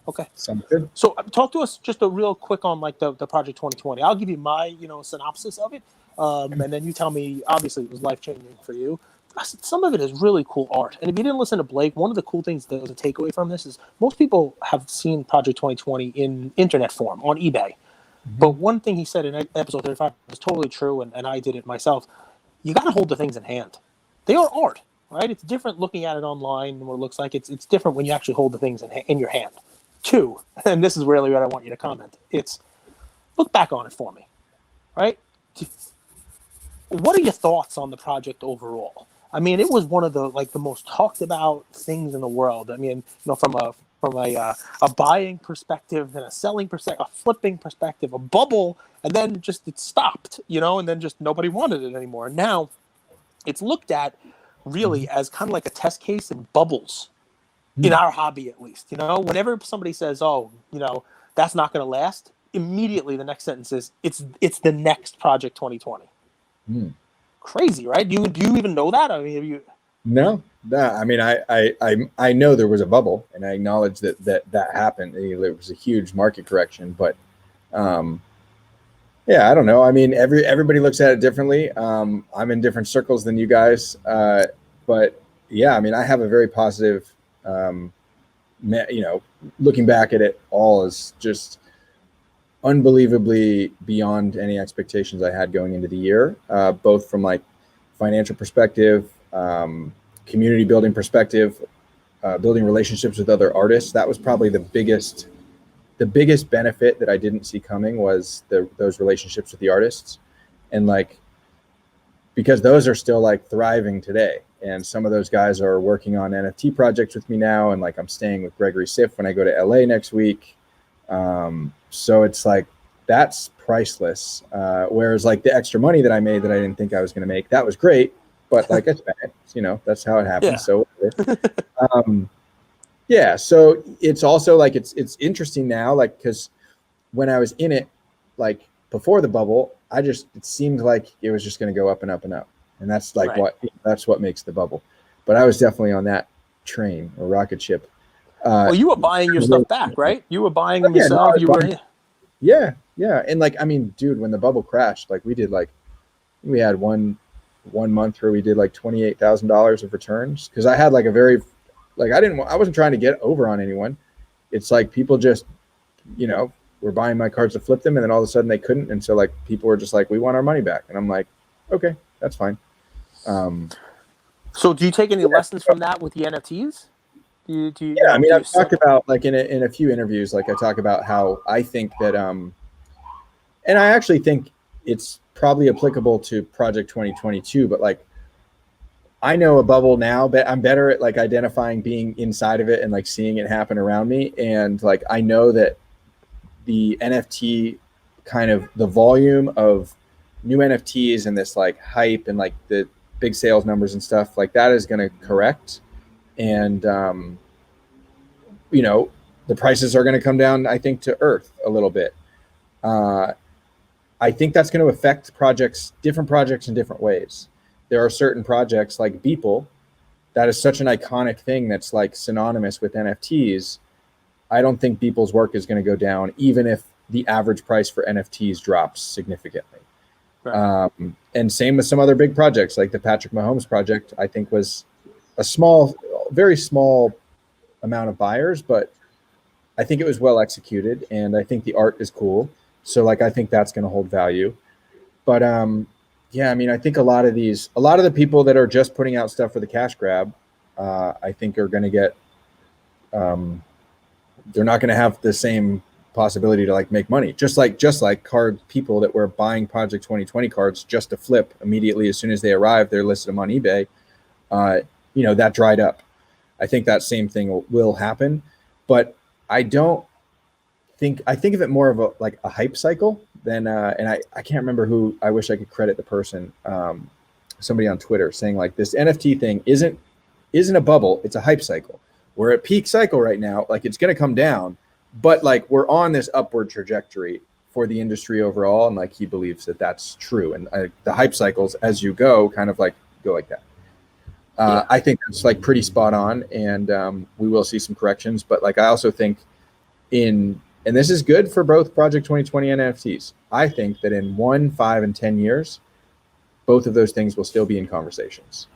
Okay. Sounds good. So talk to us just a real quick on like the Project 2020. I'll give you my, synopsis of it. And then you tell me, obviously it was life-changing for you. Some of it is really cool art. And if you didn't listen to Blake, one of the cool things that was a takeaway from this is most people have seen Project 2020 in internet form on eBay. But one thing he said in episode 35 is totally true, and I did it myself. You got to hold the things in hand. They are art, right? It's different looking at it online and what it looks like. It's different when you actually hold the things in your hand. Two, and this is really what I want you to comment. It's look back on it for me, right? What are your thoughts on the project overall? I mean, it was one of the most talked about things in the world. I mean, from a buying perspective and a selling perspective, a flipping perspective, a bubble, and then just it stopped, and then just nobody wanted it anymore. Now it's looked at really as kind of like a test case in bubbles. In our hobby, at least, whenever somebody says, "Oh, that's not going to last," immediately the next sentence is, "It's the next Project 2020." Crazy, right? Do you even know that? I mean, have you? No. I mean, I know there was a bubble, and I acknowledge that happened. There was a huge market correction, but yeah, I don't know. I mean, everybody looks at it differently. I'm in different circles than you guys, but yeah, I mean, I have a very positive. Looking back at it all is just unbelievably beyond any expectations I had going into the year, both from like financial perspective, community building perspective, building relationships with other artists. That was probably the biggest benefit that I didn't see coming was those relationships with the artists, and like because those are still like thriving today. And some of those guys are working on NFT projects with me now. And like, I'm staying with Gregory Siff when I go to LA next week. So it's like, that's priceless. Whereas like the extra money that I made that I didn't think I was going to make, that was great. But like I spent it, that's how it happens. Yeah. So, yeah. So it's also like, it's interesting now, like, cause when I was in it, like before the bubble, it seemed like it was just going to go up and up and up. And that's like that's what makes the bubble. But I was definitely on that train or rocket ship. Well, you were buying your stuff back, right? You were buying them yourself. Yeah. And like, I mean, dude, when the bubble crashed, like we had one month where we did like $28,000 of returns. Cause I had like I wasn't trying to get over on anyone. It's like people just, were buying my cards to flip them. And then all of a sudden they couldn't. And so like people were just like, we want our money back. And I'm like, okay, that's fine. So do you take any lessons from that with the NFTs? I mean, I've talked about like in a few interviews, like I talk about how I think that, and I actually think it's probably applicable to Project 2022, but like, I know a bubble now, but I'm better at like identifying being inside of it and like seeing it happen around me. And like, I know that the NFT kind of the volume of new NFTs and this like hype and like the big sales numbers and stuff like that is going to correct. And, the prices are going to come down, I think, to earth a little bit. I think that's going to affect different projects in different ways. There are certain projects like Beeple that is such an iconic thing that's like synonymous with NFTs. I don't think Beeple's work is going to go down, even if the average price for NFTs drops significantly. Right. And same with some other big projects, like the Patrick Mahomes project, I think was a very small amount of buyers, but I think it was well executed, and I think the art is cool. So like, I think that's going to hold value. But yeah, I mean, I think a lot of the people that are just putting out stuff for the cash grab, I think are going to get, they're not going to have the same possibility to like make money. Just like card people that were buying Project 2020 cards just to flip immediately as soon as they arrived, they're listed them on eBay. That dried up. I think that same thing will happen, but I think of it more of a hype cycle than, and I can't remember who, I wish I could credit the person, somebody on Twitter saying like this NFT thing isn't a bubble. It's a hype cycle. We're at peak cycle right now. Like it's going to come down, but like we're on this upward trajectory for the industry overall. And like, he believes that that's true. And the hype cycles as you go kind of like go like that. I think it's like pretty spot on, and we will see some corrections, but like, I also think and this is good for both Project 2020 and NFTs. I think that in 1, 5, and 10 years, both of those things will still be in conversations.